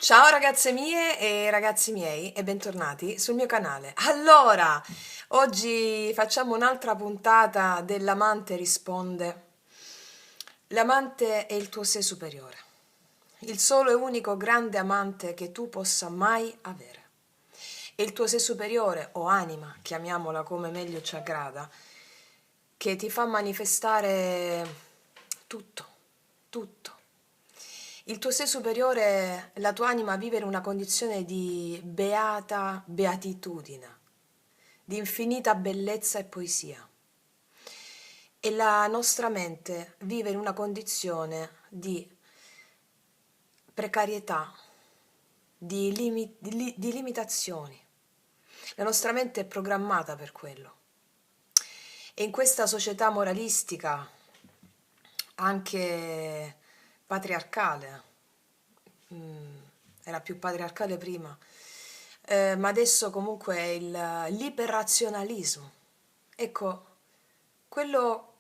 Ciao ragazze mie e ragazzi miei e bentornati sul mio canale. Allora, oggi facciamo un'altra puntata dell'amante risponde. L'amante è il tuo sé superiore, il solo e unico grande amante che tu possa mai avere. E il tuo sé superiore o anima, chiamiamola come meglio ci aggrada, che ti fa manifestare tutto, tutto. Il tuo sé superiore, la tua anima vive in una condizione di beata beatitudine, di infinita bellezza e poesia. E la nostra mente vive in una condizione di precarietà, di limitazioni. La nostra mente è programmata per quello. E in questa società moralistica, anche patriarcale, mm, era più patriarcale prima, ma adesso comunque è l'iperrazionalismo. Ecco, quello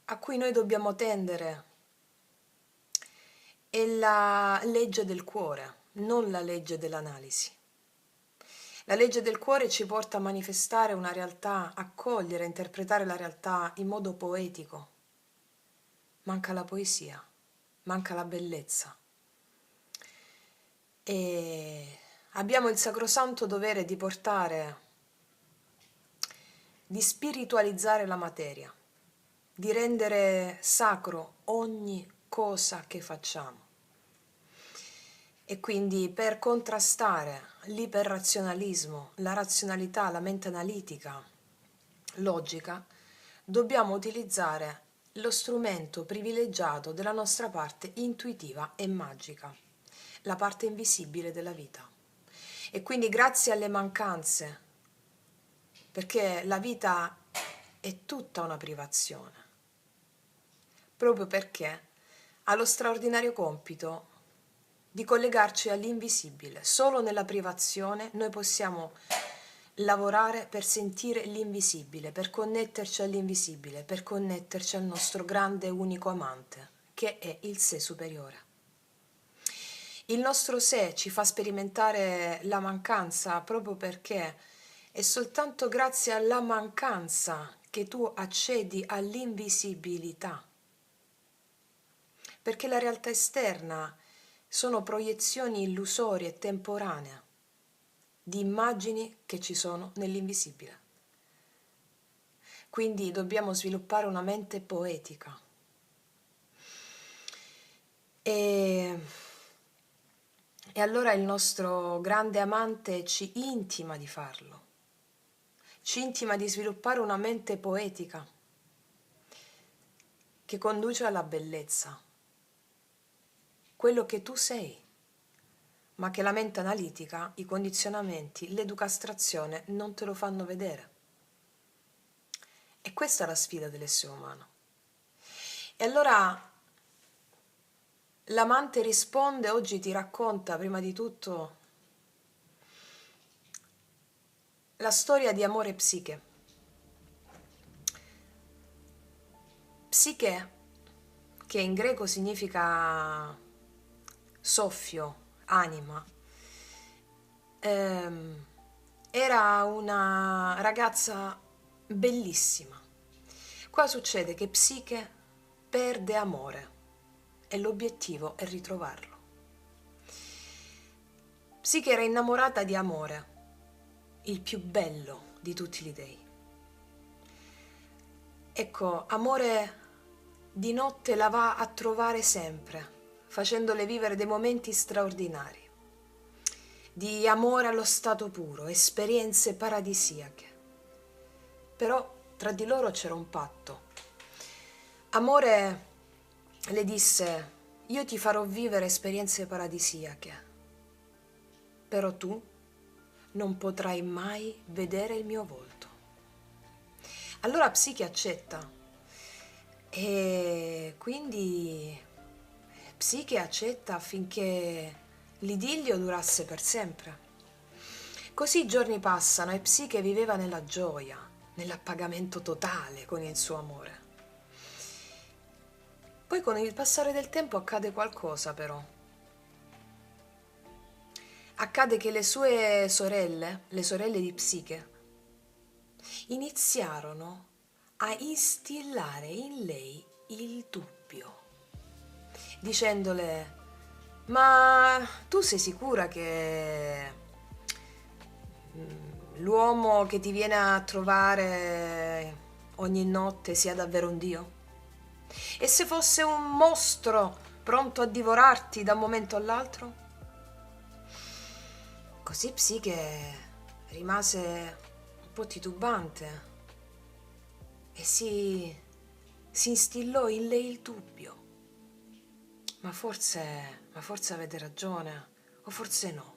a cui noi dobbiamo tendere è la legge del cuore, non la legge dell'analisi. La legge del cuore ci porta a manifestare una realtà, a cogliere, a interpretare la realtà in modo poetico. Manca la poesia, manca la bellezza. E abbiamo il sacrosanto dovere di portare, di spiritualizzare la materia, di rendere sacro ogni cosa che facciamo. E quindi per contrastare l'iperrazionalismo, la razionalità, la mente analitica, logica, dobbiamo utilizzare lo strumento privilegiato della nostra parte intuitiva e magica, la parte invisibile della vita. E quindi grazie alle mancanze, perché la vita è tutta una privazione, proprio perché ha lo straordinario compito di collegarci all'invisibile. Solo nella privazione noi possiamo lavorare per sentire l'invisibile, per connetterci all'invisibile, per connetterci al nostro grande e unico amante, che è il sé superiore. Il nostro sé ci fa sperimentare la mancanza proprio perché è soltanto grazie alla mancanza che tu accedi all'invisibilità, perché la realtà esterna sono proiezioni illusorie e temporanee di immagini che ci sono nell'invisibile. Quindi dobbiamo sviluppare una mente poetica. E, e allora il nostro grande amante ci intima di farlo, ci intima di sviluppare una mente poetica che conduce alla bellezza, quello che tu sei, ma che la mente analitica, i condizionamenti, l'educastrazione non te lo fanno vedere. E questa è la sfida dell'essere umano. E allora l'amante risponde, oggi ti racconta prima di tutto la storia di amore e psiche. Psiche, che in greco significa soffio, anima, ehm, era una ragazza bellissima. Qua succede che Psiche perde amore e l'obiettivo è ritrovarlo. Psiche era innamorata di Amore, il più bello di tutti gli dei. Ecco, Amore di notte la va a trovare sempre, facendole vivere dei momenti straordinari, di amore allo stato puro, esperienze paradisiache. Però tra di loro c'era un patto. Amore le disse: io ti farò vivere esperienze paradisiache, però tu non potrai mai vedere il mio volto. Allora Psiche accetta e quindi Psiche accetta affinché l'idillio durasse per sempre. Così i giorni passano e Psiche viveva nella gioia, nell'appagamento totale con il suo amore. Poi con il passare del tempo accade qualcosa però. accade che le sue sorelle, le sorelle di Psiche, iniziarono a instillare in lei il dubbio, dicendole: ma tu sei sicura che l'uomo che ti viene a trovare ogni notte sia davvero un Dio? E se fosse un mostro pronto a divorarti da un momento all'altro? Così Psiche rimase un po' titubante e si instillò in lei il dubbio. Ma forse avete ragione, o forse no.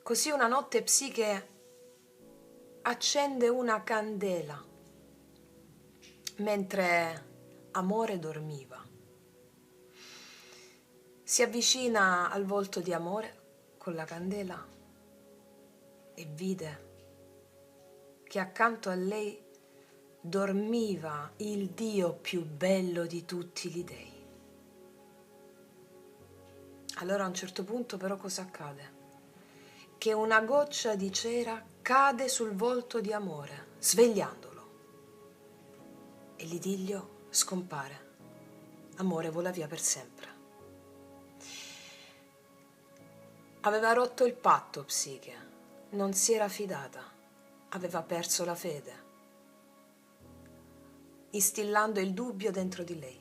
Così una notte Psiche accende una candela mentre Amore dormiva. Si avvicina al volto di Amore con la candela e vide che accanto a lei dormiva il Dio più bello di tutti gli dei. Allora a un certo punto però cosa accade? Che una goccia di cera cade sul volto di Amore, svegliandolo. E l'idillio scompare. Amore vola via per sempre. Aveva rotto il patto Psiche, non si era fidata, aveva perso la fede, instillando il dubbio dentro di lei.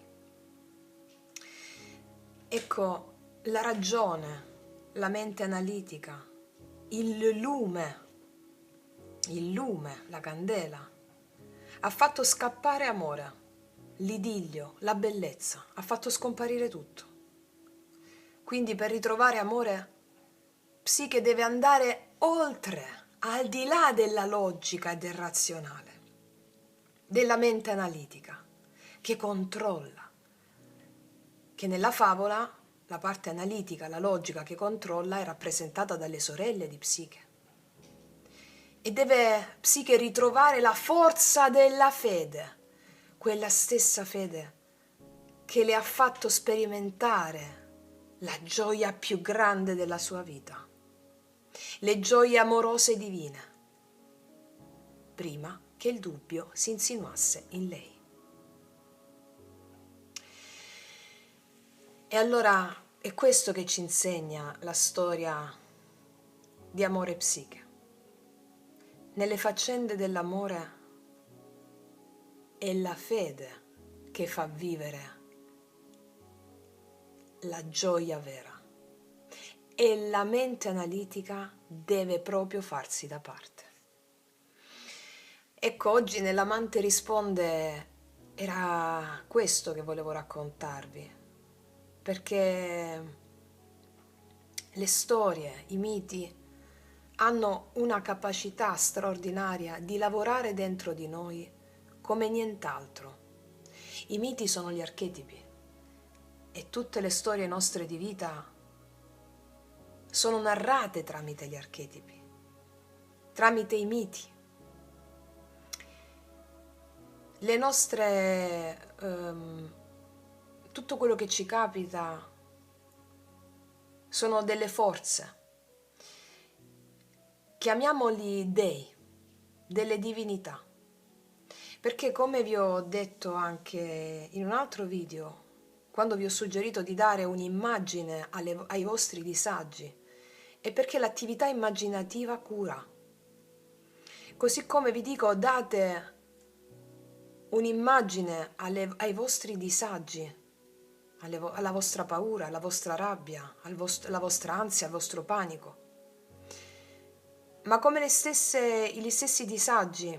Ecco, la ragione, la mente analitica, il lume, la candela, ha fatto scappare Amore, l'idillio, la bellezza, ha fatto scomparire tutto. Quindi per ritrovare Amore, Psiche deve andare oltre, al di là della logica e del razionale, della mente analitica, che controlla, che nella favola la parte analitica, la logica che controlla è rappresentata dalle sorelle di Psiche. E deve Psiche ritrovare la forza della fede, quella stessa fede che le ha fatto sperimentare la gioia più grande della sua vita, le gioie amorose divine, prima che il dubbio si insinuasse in lei. E allora è questo che ci insegna la storia di Amore e Psiche. Nelle faccende dell'amore è la fede che fa vivere la gioia vera e la mente analitica deve proprio farsi da parte. Ecco, oggi nell'Amante risponde era questo che volevo raccontarvi, perché le storie, i miti hanno una capacità straordinaria di lavorare dentro di noi come nient'altro. I miti sono gli archetipi e tutte le storie nostre di vita sono narrate tramite gli archetipi, tramite i miti. Le nostre, tutto quello che ci capita sono delle forze. Chiamiamoli dei, delle divinità. Perché come vi ho detto anche in un altro video, quando vi ho suggerito di dare un'immagine ai vostri disagi, è perché l'attività immaginativa cura. Così come vi dico, date un'immagine ai vostri disagi, alla vostra paura, alla vostra rabbia, alla vostra ansia, al vostro panico. Ma come gli stessi disagi,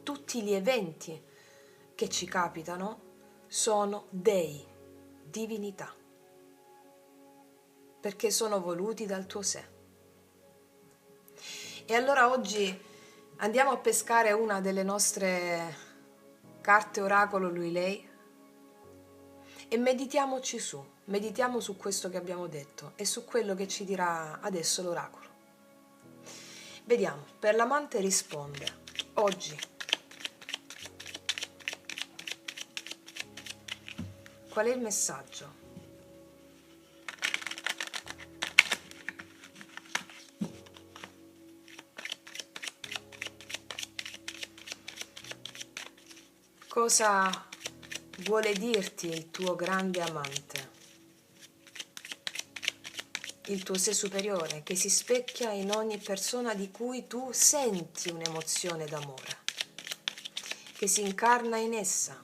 tutti gli eventi che ci capitano sono dei, divinità, perché sono voluti dal tuo sé. E allora oggi andiamo a pescare una delle nostre carte oracolo lui-lei e meditiamo su questo che abbiamo detto e su quello che ci dirà adesso l'oracolo. Vediamo, per l'Amante risponde oggi. Qual è il messaggio? Cosa vuole dirti il tuo grande amante? Il tuo sé superiore che si specchia in ogni persona di cui tu senti un'emozione d'amore, che si incarna in essa.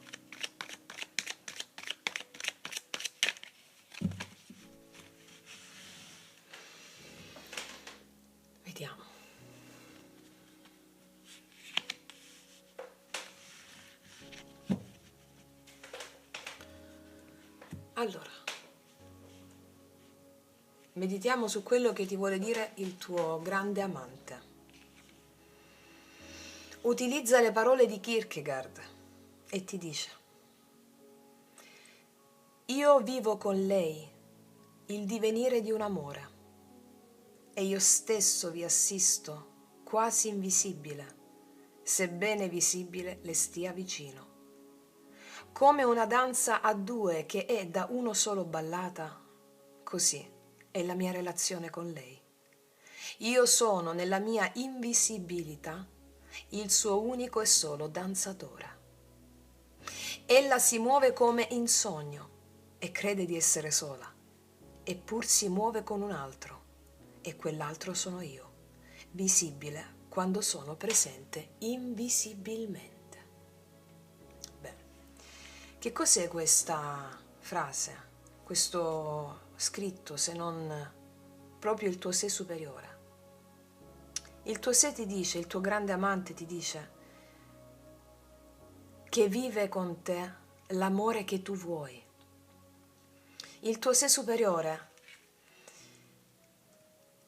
Vediamo. Allora, meditiamo su quello che ti vuole dire il tuo grande amante. Utilizza le parole di Kierkegaard e ti dice: io vivo con lei il divenire di un amore e io stesso vi assisto quasi invisibile, sebbene visibile le stia vicino. Come una danza a due che è da uno solo ballata, così è la mia relazione con lei. Io sono nella mia invisibilità il suo unico e solo danzatore. Ella si muove come in sogno e crede di essere sola, eppur si muove con un altro, e quell'altro sono io, visibile quando sono presente invisibilmente. Bene, che cos'è questa frase, questo scritto, se non proprio il tuo sé superiore? Il tuo sé ti dice, il tuo grande amante ti dice che vive con te l'amore che tu vuoi. Il tuo sé superiore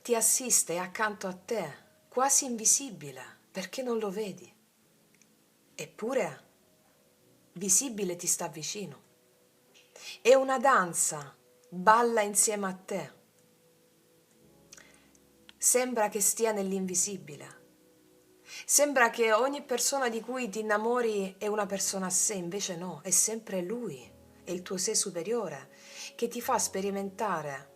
ti assiste accanto a te, quasi invisibile, perché non lo vedi. Eppure, visibile ti sta vicino. È una danza, balla insieme a te. Sembra che stia nell'invisibile. Sembra che ogni persona di cui ti innamori è una persona a sé, invece no, è sempre lui, è il tuo sé superiore, che ti fa sperimentare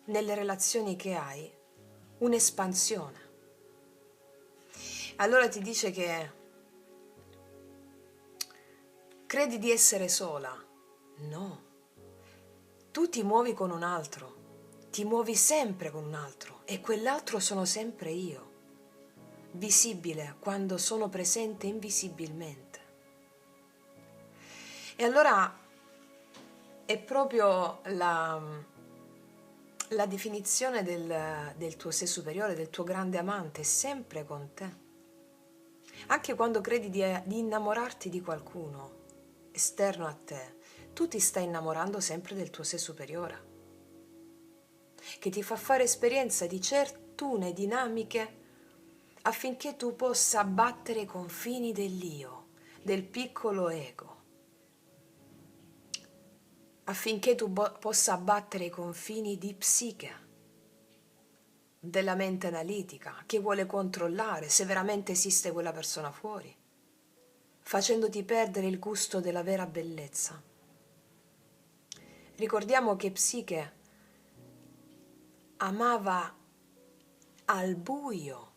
nelle relazioni che hai un'espansione. Allora ti dice che credi di essere sola. No, tu ti muovi con un altro, ti muovi sempre con un altro e quell'altro sono sempre io, visibile quando sono presente invisibilmente. E allora è proprio la definizione del tuo sé superiore, del tuo grande amante, è sempre con te. Anche quando credi di innamorarti di qualcuno esterno a te, tu ti stai innamorando sempre del tuo sé superiore, che ti fa fare esperienza di certune dinamiche affinché tu possa abbattere i confini dell'io, del piccolo ego, affinché tu possa abbattere i confini di psiche, della mente analitica, che vuole controllare se veramente esiste quella persona fuori, facendoti perdere il gusto della vera bellezza. Ricordiamo che Psiche amava al buio,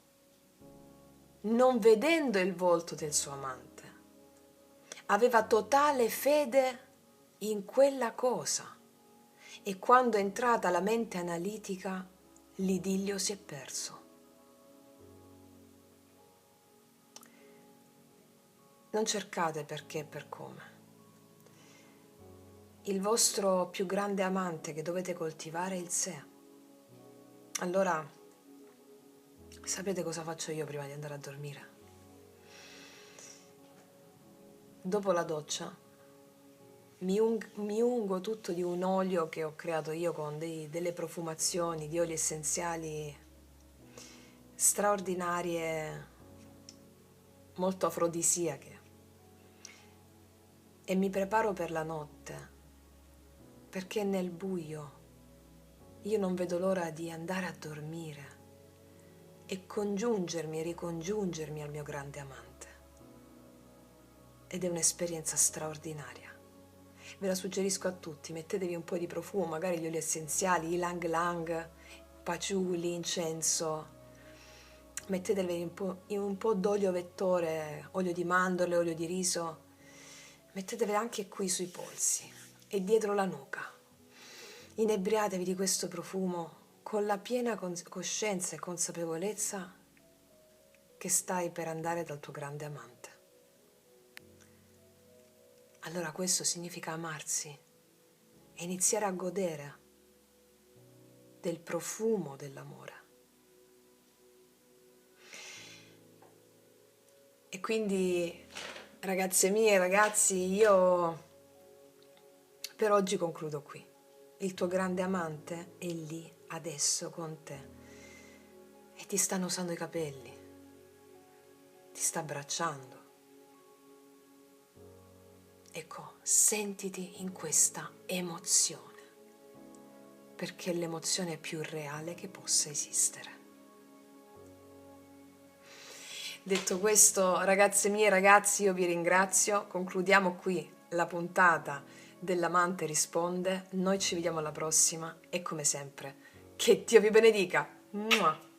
non vedendo il volto del suo amante. Aveva totale fede in quella cosa e quando è entrata la mente analitica, l'idillio si è perso. Non cercate perché e per come. Il vostro più grande amante che dovete coltivare è il sé. Allora, sapete cosa faccio io prima di andare a dormire? Dopo la doccia mi ungo tutto di un olio che ho creato io con delle profumazioni di oli essenziali straordinarie, molto afrodisiache, e mi preparo per la notte, perché nel buio io non vedo l'ora di andare a dormire e congiungermi e ricongiungermi al mio grande amante. Ed è un'esperienza straordinaria. Ve la suggerisco a tutti, mettetevi un po' di profumo, magari gli oli essenziali, ylang ylang, patchouli, incenso, mettetevi un po' d'olio vettore, olio di mandorle, olio di riso, mettetevele anche qui sui polsi e dietro la nuca. Inebriatevi di questo profumo con la piena coscienza e consapevolezza che stai per andare dal tuo grande amante. Allora questo significa amarsi e iniziare a godere del profumo dell'amore. E quindi, ragazze mie, ragazzi, io per oggi concludo qui. Il tuo grande amante è lì, adesso, con te. E ti sta annusando i capelli. Ti sta abbracciando. Ecco, sentiti in questa emozione, perché è l'emozione più reale che possa esistere. Detto questo, ragazze mie e ragazzi, io vi ringrazio. Concludiamo qui la puntata dell'Amante risponde. Noi ci vediamo alla prossima e come sempre, che Dio vi benedica. Mua!